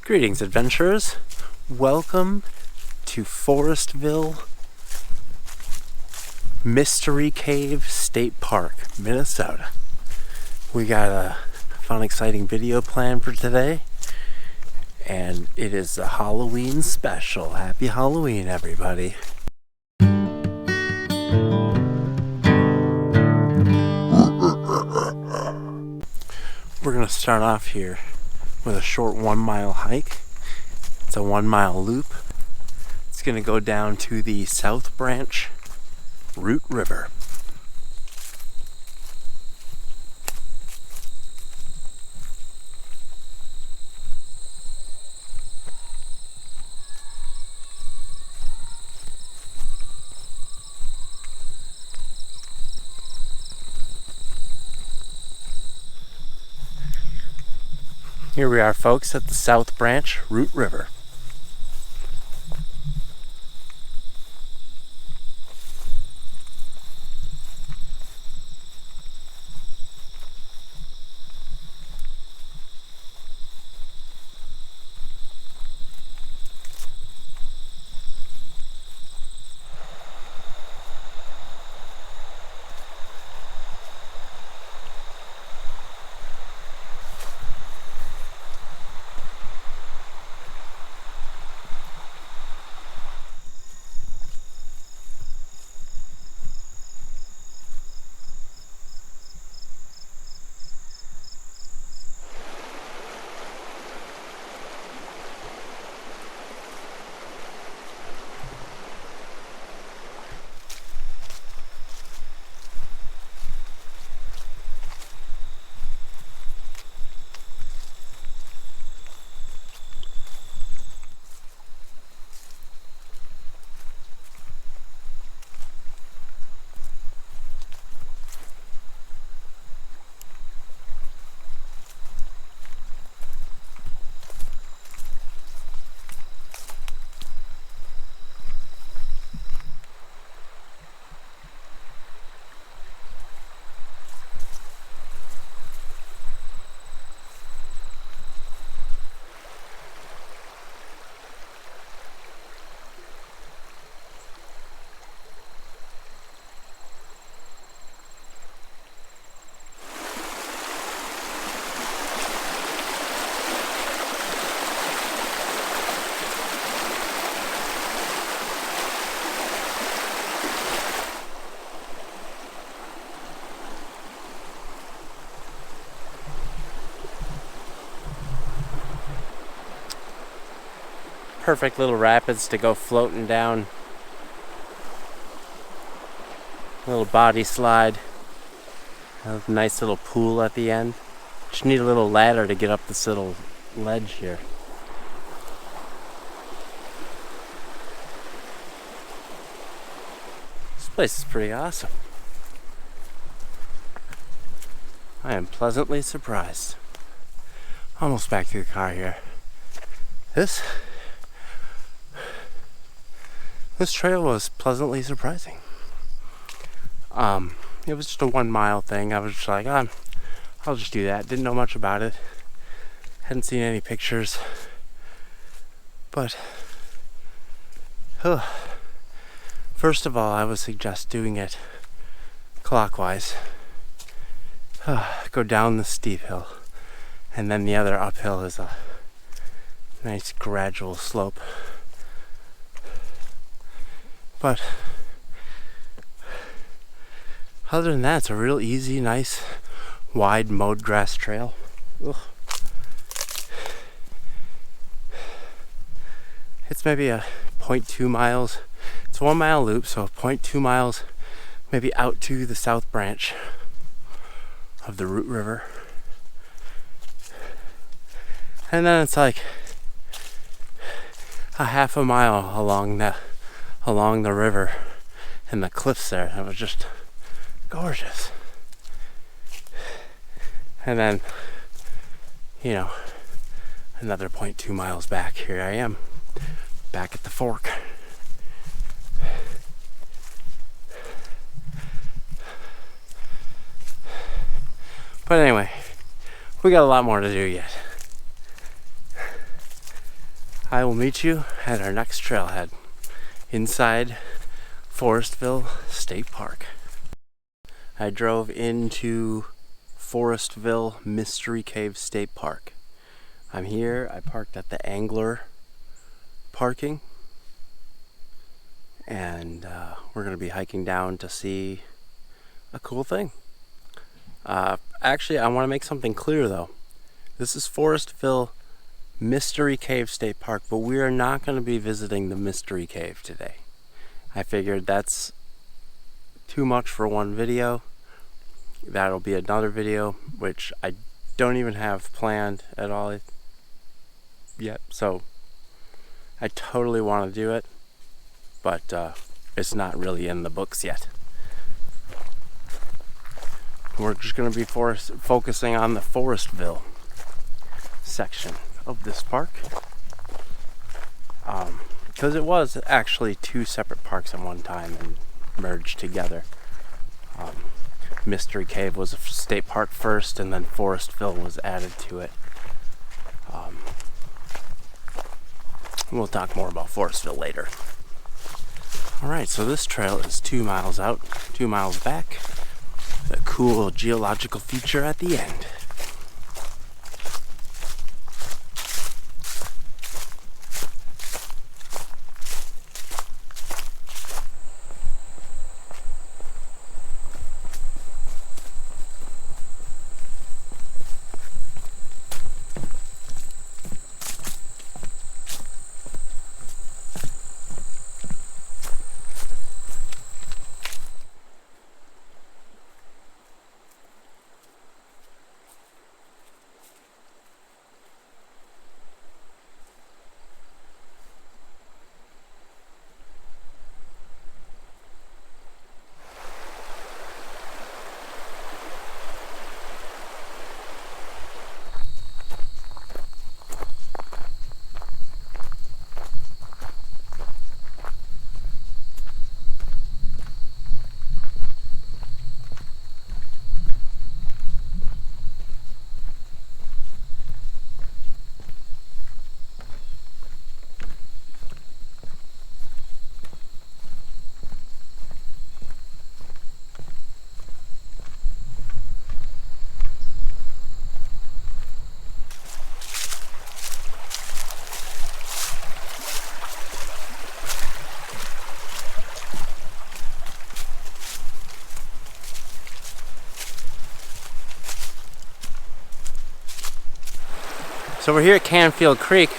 Greetings, adventurers. Welcome to Forestville Mystery Cave State Park, Minnesota. We got a fun, exciting video planned for today, and it is a Halloween special. Happy Halloween, everybody. We're going to start off here with a short 1 mile hike. It's a 1 mile loop. It's going to go down to the South Branch Root River. Here we are, folks, at the South Branch Root River. Perfect little rapids to go floating down. A little body slide. A nice little pool at the end. Just need a little ladder to get up this little ledge here. This place is pretty awesome. I am pleasantly surprised. Almost back to the car here. This trail was pleasantly surprising. It was just a 1 mile thing. I was just like, I'll just do that. Didn't know much about it. Hadn't seen any pictures. But, first of all, I would suggest doing it clockwise. Go down the steep hill. And then the other uphill is a nice gradual slope. But other than that, it's a real easy, nice, wide mowed grass trail. Ugh. It's maybe a 0.2 miles. It's a 1 mile loop, so 0.2 miles maybe out to the South Branch of the Root River. And then it's like a half a mile along the river and the cliffs there. It was just gorgeous. And then, another 0.2 miles back, here I am, back at the fork. But anyway, we got a lot more to do yet. I will meet you at our next trailhead inside Forestville State Park. I drove into Forestville Mystery Cave State Park. I'm here. I parked at the Angler parking, and we're going to be hiking down to see a cool thing. Actually, I want to make something clear though. This is Forestville Mystery Cave State Park, but we are not going to be visiting the Mystery Cave today. I figured that's too much for one video. That'll be another video, which I don't even have planned at all yet, so I totally want to do it, but it's not really in the books yet. We're just going to be focusing on the Forestville section of this park, because it was actually two separate parks at one time and merged together. Mystery Cave was a state park first, and then Forestville was added to it. We'll talk more about Forestville later. Alright, so this trail is 2 miles out, 2 miles back. A cool geological feature at the end. So we're here at Canfield Creek,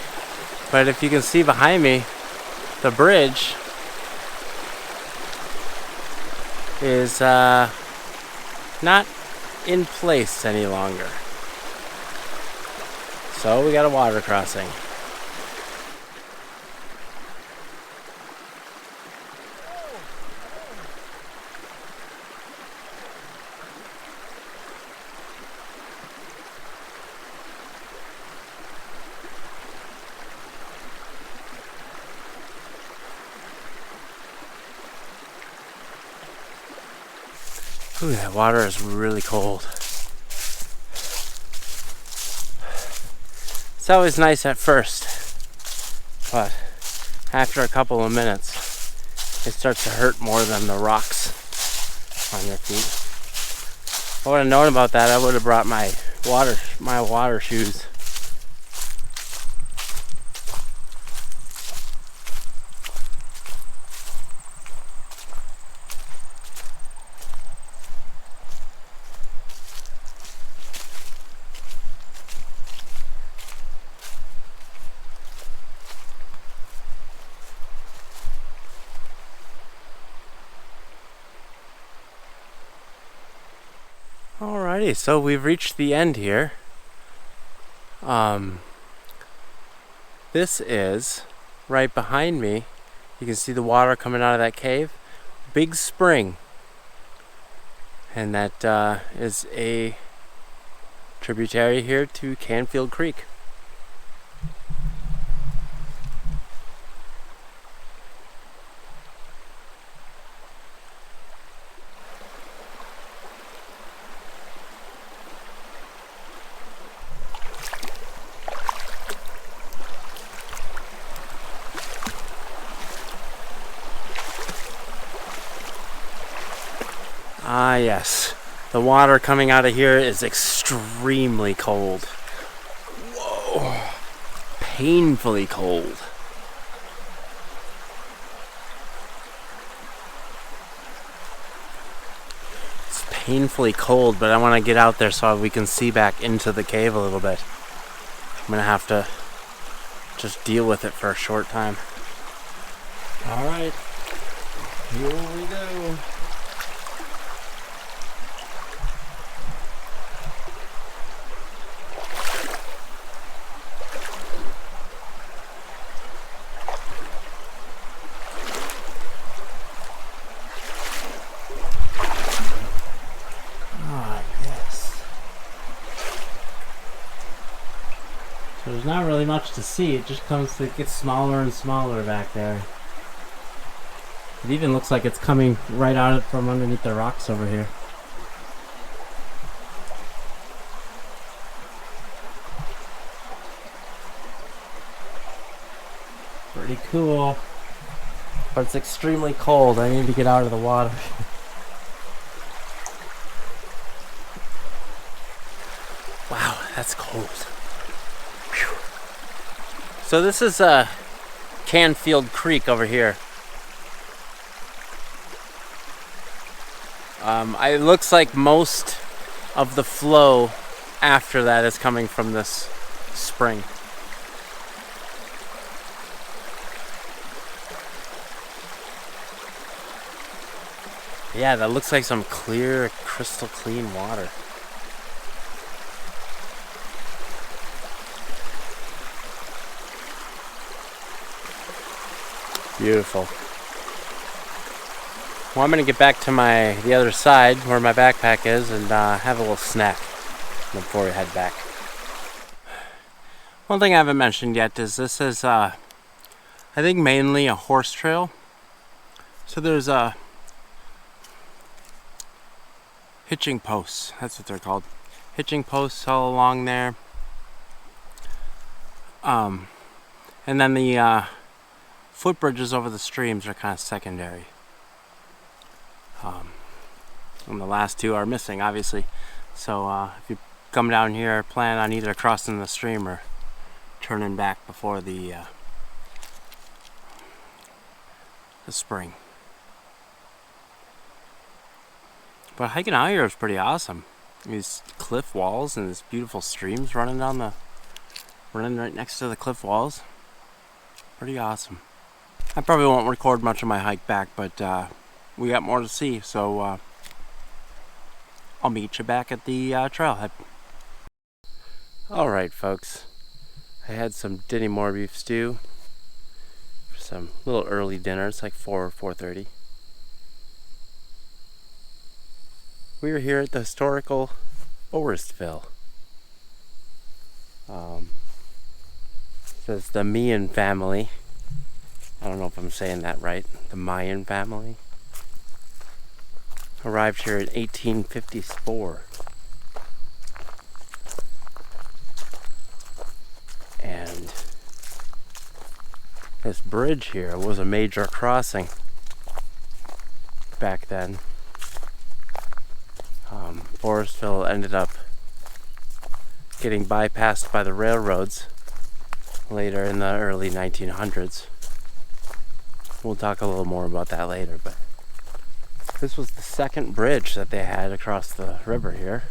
but if you can see behind me, the bridge is not in place any longer. So we got a water crossing. Ooh, that water is really cold. It's always nice at first, but after a couple of minutes, it starts to hurt more than the rocks on your feet. If I would have known about that, I would have brought my water shoes. Alrighty, so we've reached the end here. This is right behind me. You can see the water coming out of that cave. Big spring. And that is a tributary here to Canfield Creek. Ah, yes. The water coming out of here is extremely cold. Whoa. Painfully cold. It's painfully cold, but I want to get out there so we can see back into the cave a little bit. I'm going to have to just deal with it for a short time. Alright. Here we go. So there's not really much to see. It just it gets smaller and smaller back there. It even looks like it's coming right out from underneath the rocks over here. Pretty cool. But it's extremely cold. I need to get out of the water. Wow, that's cold. Whew. So this is Canfield Creek over here. It looks like most of the flow after that is coming from this spring. Yeah, that looks like some clear, crystal clean water. Beautiful. Well, I'm going to get back to the other side where my backpack is and have a little snack before we head back. One thing I haven't mentioned yet is this is, I think, mainly a horse trail. So there's hitching posts. That's what they're called. Hitching posts all along there. And then the footbridges over the streams are kind of secondary. And the last two are missing, obviously. So if you come down here, plan on either crossing the stream or turning back before the spring. But hiking out here is pretty awesome. These cliff walls and these beautiful streams running right next to the cliff walls. Pretty awesome. I probably won't record much of my hike back, but we got more to see, so I'll meet you back at the trailhead. Alright folks, I had some Dinty Moore beef stew for some little early dinner. It's like 4 or 4:30. We are here at the historical Forestville. It says the Mayan family. I don't know if I'm saying that right. The Mayan family arrived here in 1854. And this bridge here was a major crossing back then. Forestville ended up getting bypassed by the railroads later in the early 1900s. We'll talk a little more about that later, but this was the second bridge that they had across the river here.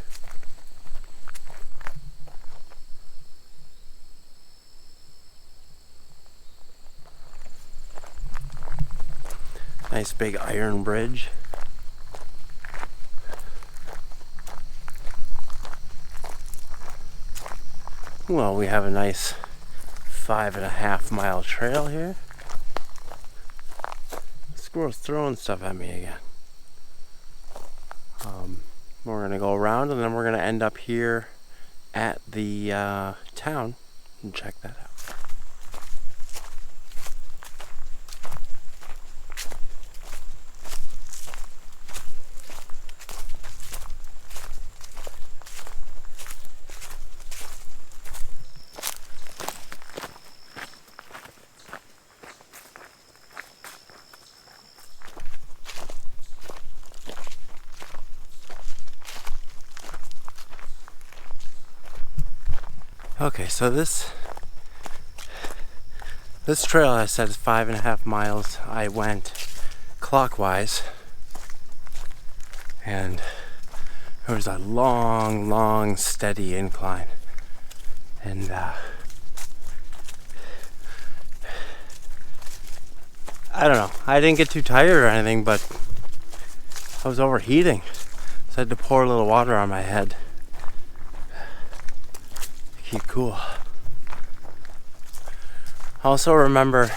Nice big iron bridge. Well, we have a nice 5.5 mile trail here. The squirrel's throwing stuff at me again. We're gonna go around and then we're gonna end up here at the town and check that out. Okay, so this trail I said is 5.5 miles. I went clockwise, and there was a long, steady incline. And I don't know, I didn't get too tired or anything, but I was overheating. So I had to pour a little water on my head to keep cool. Also remember,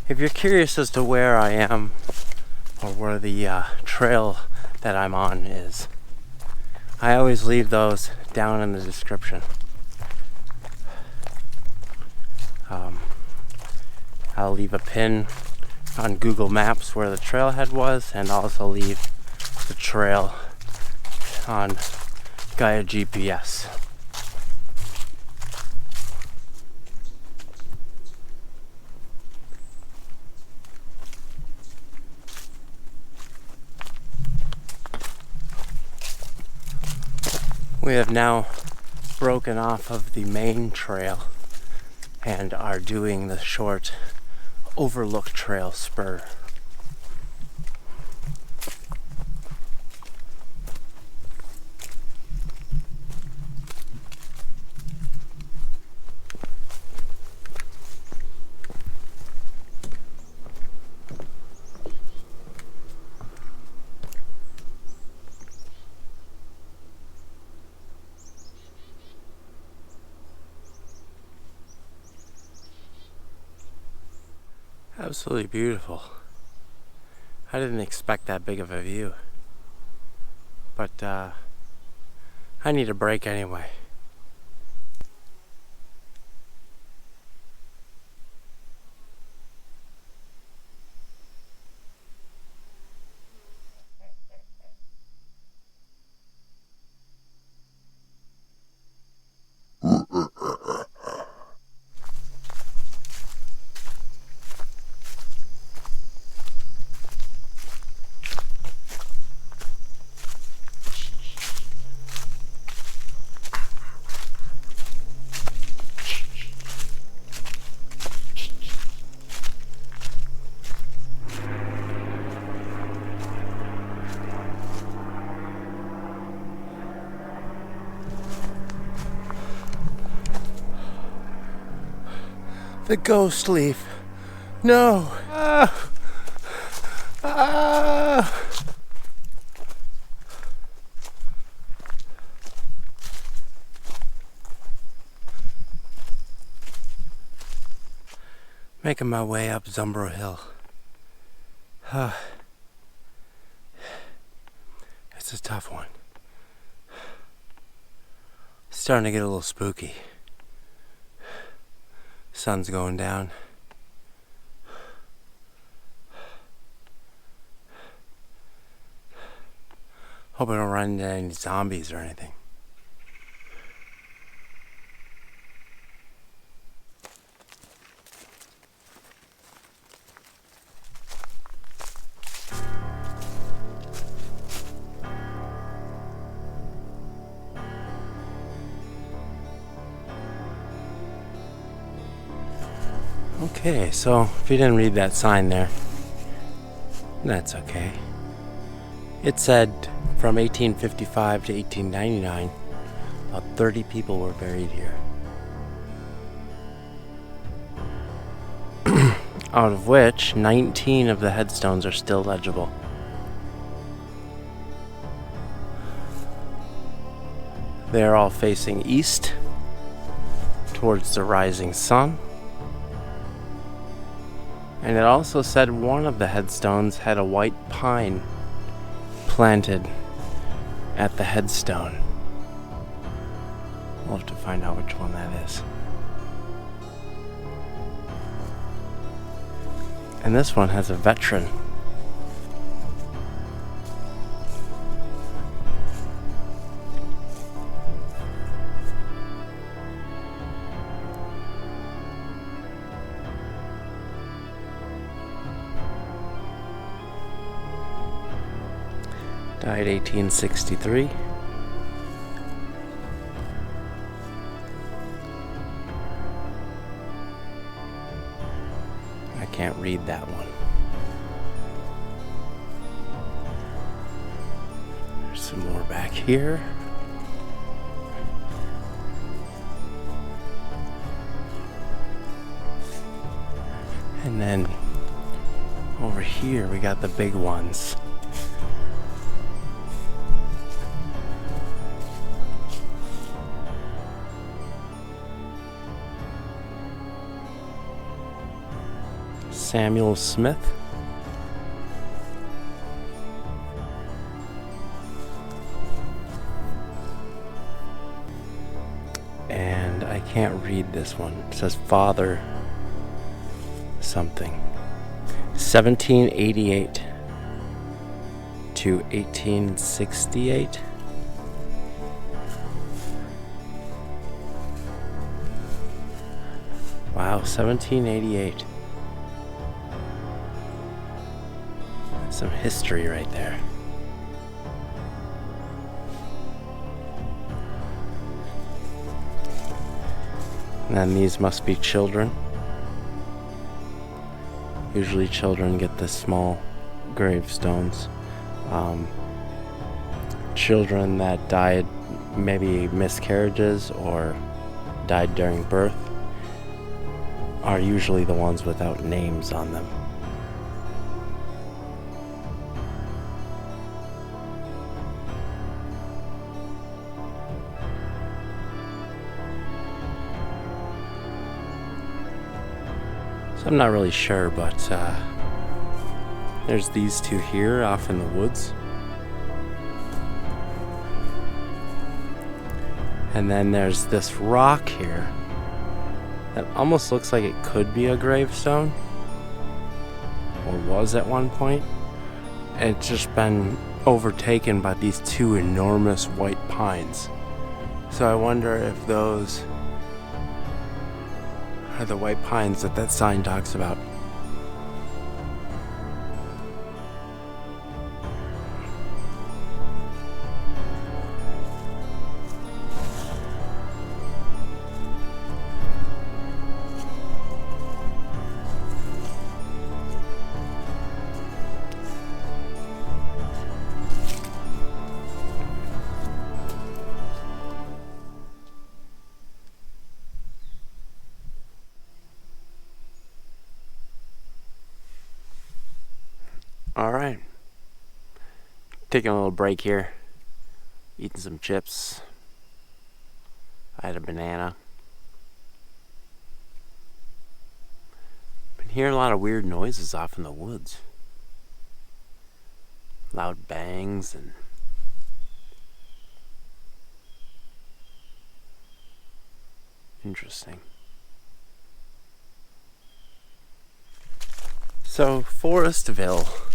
if you're curious as to where I am or where the trail that I'm on is, I always leave those down in the description. I'll leave a pin on Google Maps where the trailhead was, and also leave the trail on Gaia GPS. We have now broken off of the main trail and are doing the short Overlook Trail spur. Absolutely beautiful. I didn't expect that big of a view, but I need a break anyway. The ghost leaf. No. Ah. Ah. Making my way up Zumbro Hill. It's a tough one. It's starting to get a little spooky. Sun's going down. Hope I don't run into any zombies or anything. Okay, so if you didn't read that sign there, that's okay. It said from 1855 to 1899, about 30 people were buried here. Out of which 19 of the headstones are still legible. They are all facing east towards the rising sun. And it also said one of the headstones had a white pine planted at the headstone. We'll have to find out which one that is. And this one has a veteran. Died 1863. can't read that one. There's some more back here. And then over here we got the big ones. Samuel Smith. And I can't read this one. It says Father something. 1788 to 1868. Wow, 1788. Some history right there. And then these must be children. Usually children get the small gravestones. Children that died maybe miscarriages or died during birth are usually the ones without names on them. So I'm not really sure, but there's these two here off in the woods. And then there's this rock here that almost looks like it could be a gravestone, or was at one point. It's just been overtaken by these two enormous white pines. So I wonder if those are the white pines that that sign talks about. Alright, taking a little break here, eating some chips. I had a banana. Been hearing a lot of weird noises off in the woods. Loud bangs and interesting. So, Forestville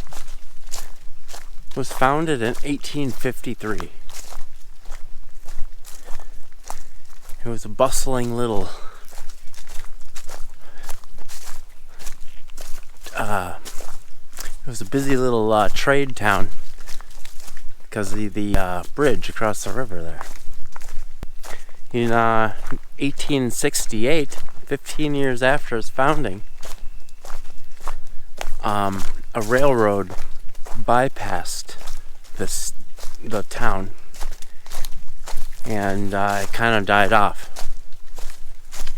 was founded in 1853. It was a bustling little it was a busy little trade town because of the bridge across the river there. In 1868, 15 years after its founding, a railroad bypassed the town, and it kind of died off.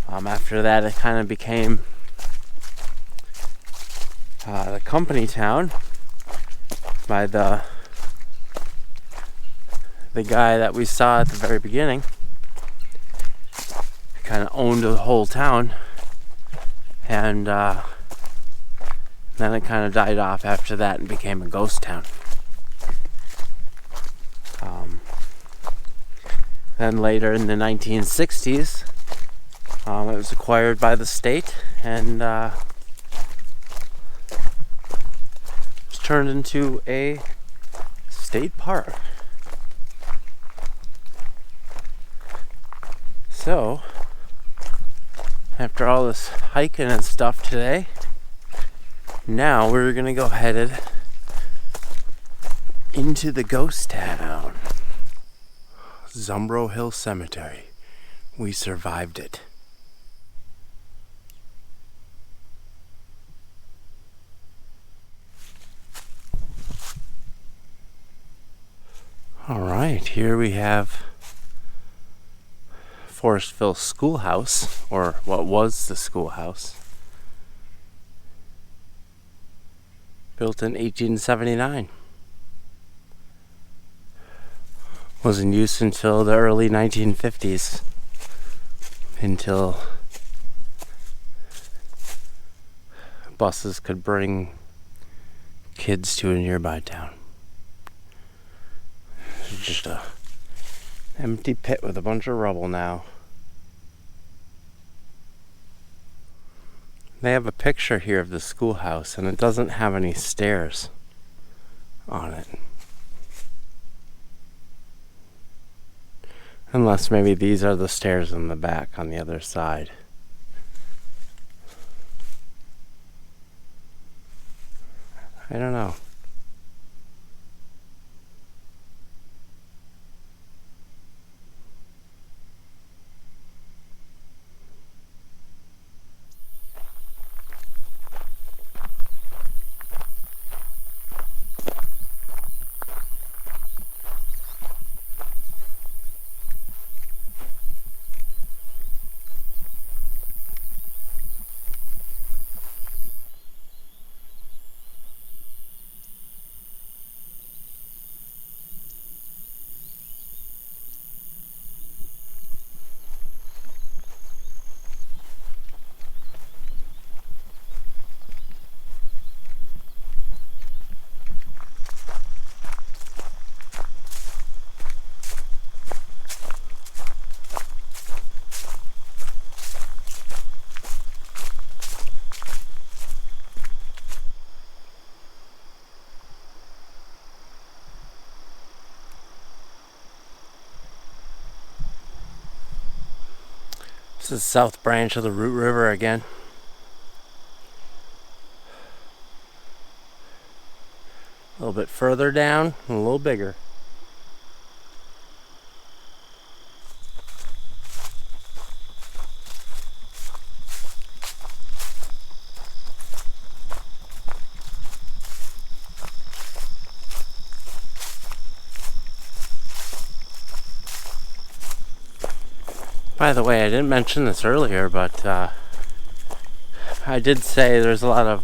After that, it kind of became the company town by the guy that we saw at the very beginning. Kind of owned the whole town, and then it kind of died off after that and became a ghost town. Then later in the 1960s, it was acquired by the state and was turned into a state park. So, after all this hiking and stuff today, now we're gonna go headed into the ghost town. Zumbro Hill Cemetery. We survived it. Alright, here we have Forestville Schoolhouse, or what was the schoolhouse. Built in 1879. Was in use until the early 1950s. Until buses could bring kids to a nearby town. It's just a empty pit with a bunch of rubble now. They have a picture here of the schoolhouse, and it doesn't have any stairs on it. Unless maybe these are the stairs in the back on the other side. I don't know. This is the south branch of the Root River again. A little bit further down and a little bigger. By the way, I didn't mention this earlier, but I did say there's a lot of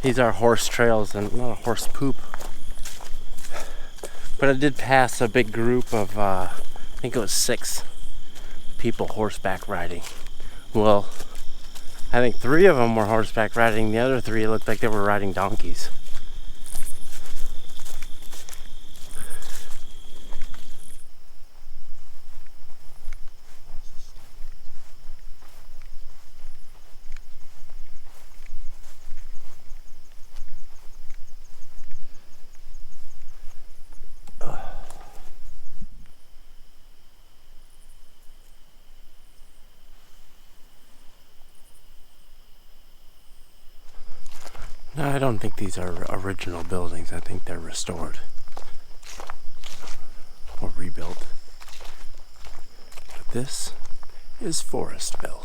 these are horse trails and a lot of horse poop. But I did pass a big group of, I think it was 6 people horseback riding. Well, I think 3 of them were horseback riding, the other 3 looked like they were riding donkeys. No, I don't think these are original buildings. I think they're restored or rebuilt. But this is Forestville.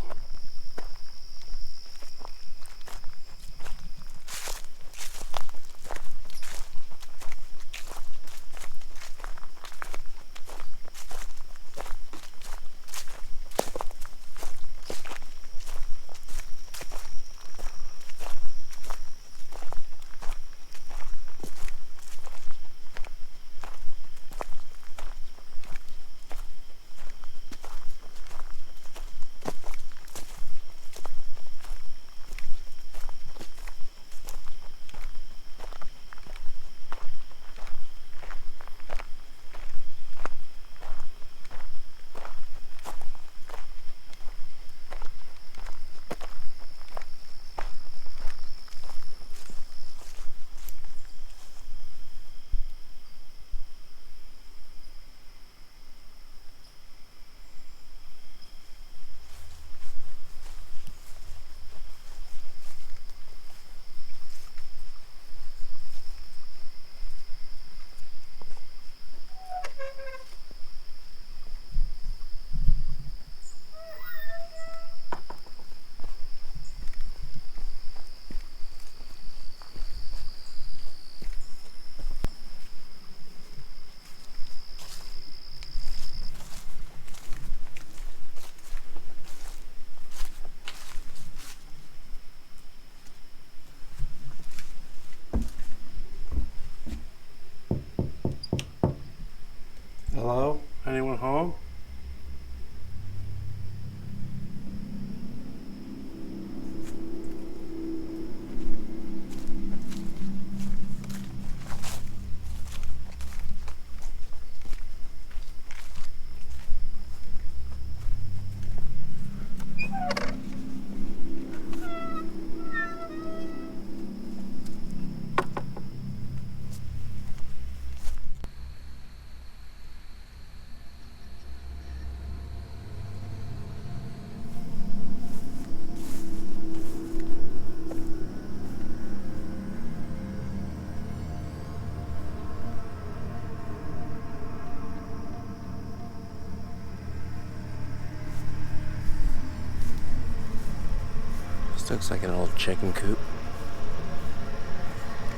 This looks like an old chicken coop.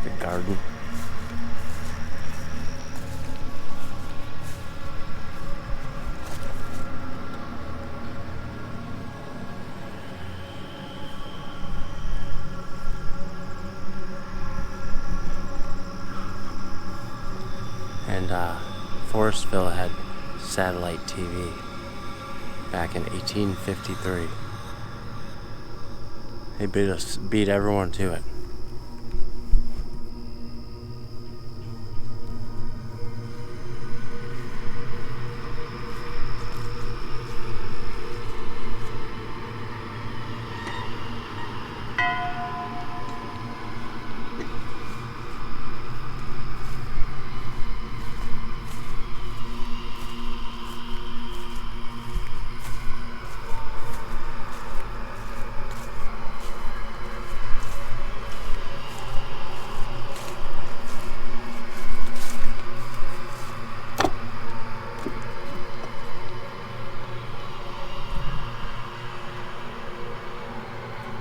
The garden. And Forestville had satellite TV back in 1853. They beat everyone to it.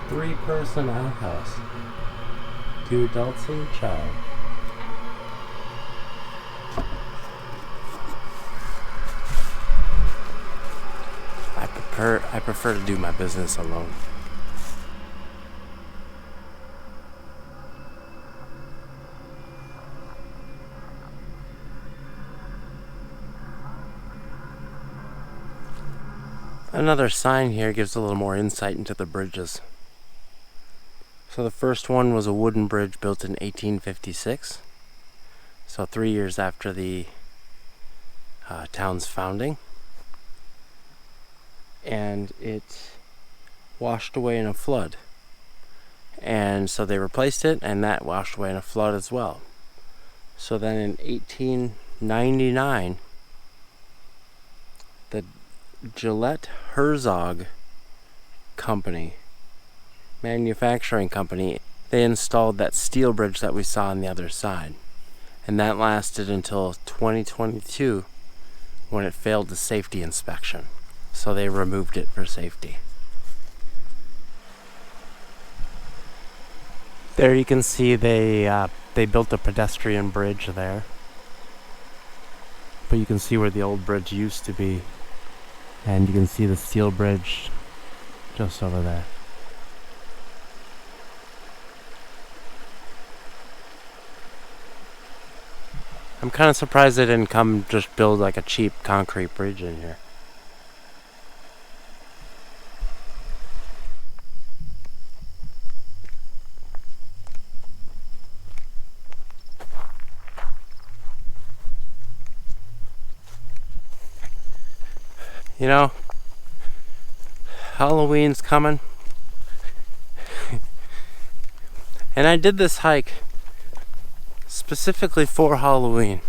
Three-person outhouse. 2 adults and a child. I prefer to do my business alone. Another sign here gives a little more insight into the bridges. So the first one was a wooden bridge built in 1856. So 3 years after the town's founding. And it washed away in a flood. And so they replaced it, and that washed away in a flood as well. So then in 1899, the Gillette Herzog company, manufacturing company, they installed that steel bridge that we saw on the other side. And that lasted until 2022 when it failed the safety inspection. So they removed it for safety. There you can see they built a pedestrian bridge there. But you can see where the old bridge used to be. And you can see the steel bridge just over there. I'm kind of surprised they didn't come just build like a cheap concrete bridge in here. You know, Halloween's coming. And I did this hike specifically for Halloween.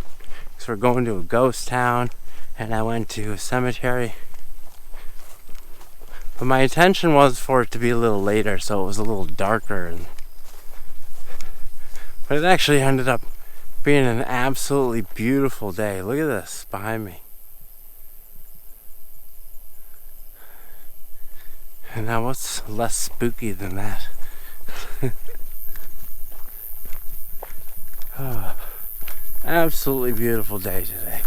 So we're going to a ghost town, and I went to a cemetery. But my intention was for it to be a little later, so it was a little darker. But it actually ended up being an absolutely beautiful day. Look at this behind me. And now what's less spooky than that? Oh, absolutely beautiful day today.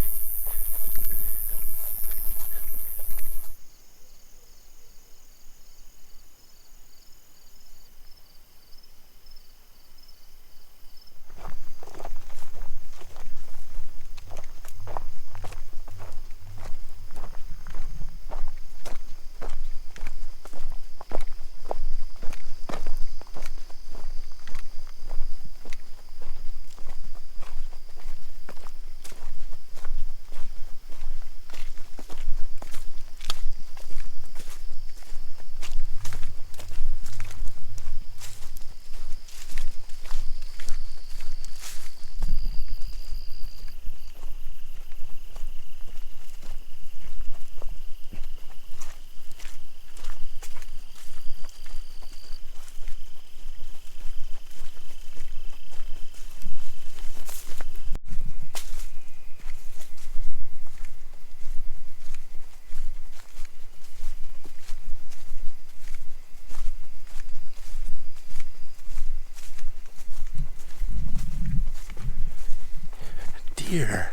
here.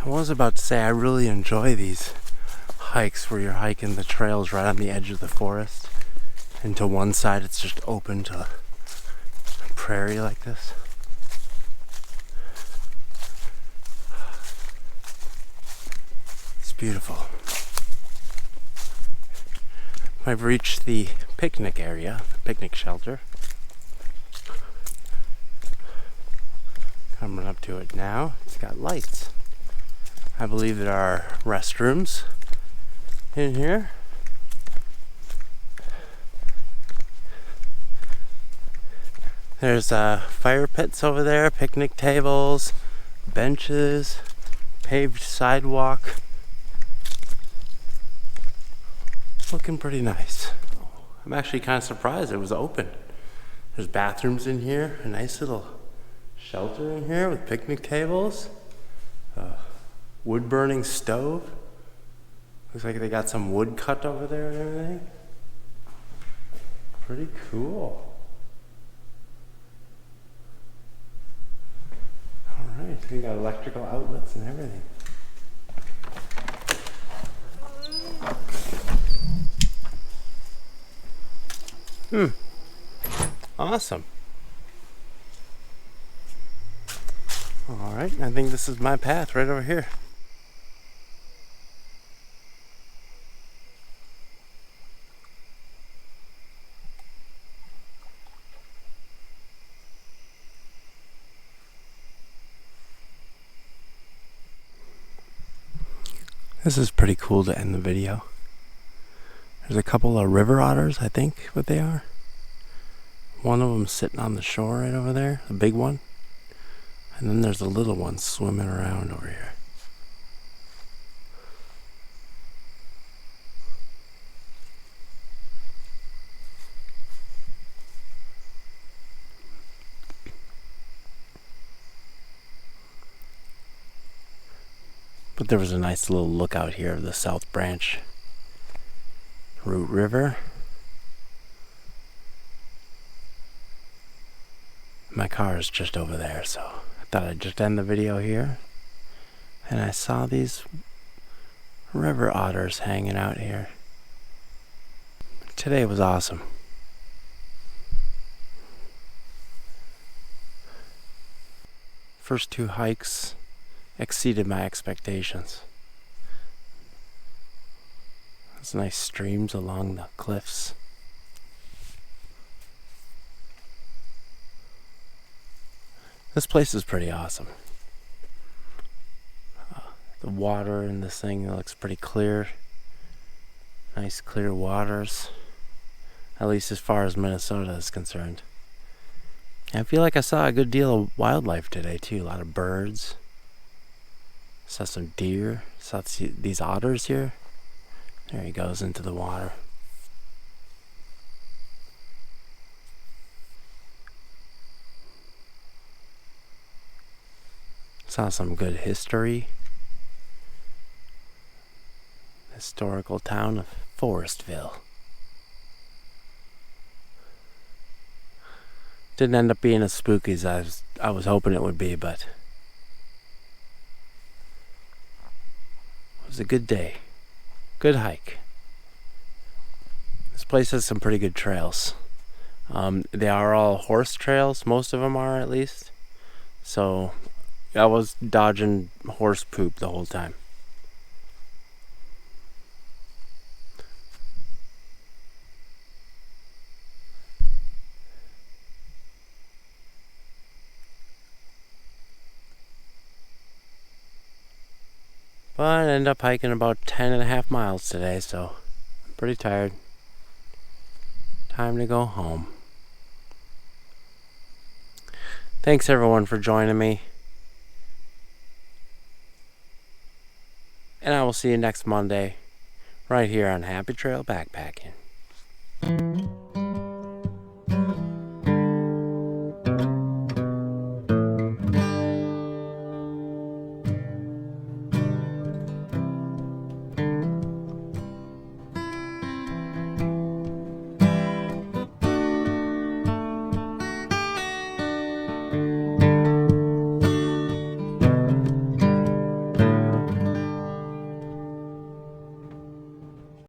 I was about to say I really enjoy these hikes where you're hiking the trails right on the edge of the forest, and to one side it's just open to prairie like this. It's beautiful. I've reached the picnic area, the picnic shelter. Coming up to it now. It's got lights. I believe there are restrooms in here. There's fire pits over there, picnic tables, benches, paved sidewalk. Looking pretty nice. I'm actually kind of surprised it was open. There's bathrooms in here, a nice little shelter in here with picnic tables, wood burning stove. Looks like they got some wood cut over there and everything. Pretty cool. Alright, we got electrical outlets and everything. Awesome. Alright, I think this is my path right over here. This is pretty cool to end the video. There's a couple of river otters, I think what they are. One of them sitting on the shore right over there, the big one. And then there's a little one swimming around over here. But there was a nice little lookout here of the South Branch Root River. My car is just over there, so I thought I'd just end the video here. And I saw these river otters hanging out here. Today was awesome. First two hikes exceeded my expectations. There's nice streams along the cliffs. This place is pretty awesome. The water in this thing looks pretty clear. Nice clear waters. At least as far as Minnesota is concerned. And I feel like I saw a good deal of wildlife today too. A lot of birds. Saw some deer. Saw these otters here. There he goes into the water. Saw some good history. Historical town of Forestville. Didn't end up being as spooky as I was hoping it would be, but it was a good day. Good hike. This place has some pretty good trails. They are all horse trails, most of them are at least. So I was dodging horse poop the whole time. But I ended up hiking about 10.5 miles today, so I'm pretty tired. Time to go home. Thanks everyone for joining me. And I will see you next Monday, right here on Happy Trail Backpacking.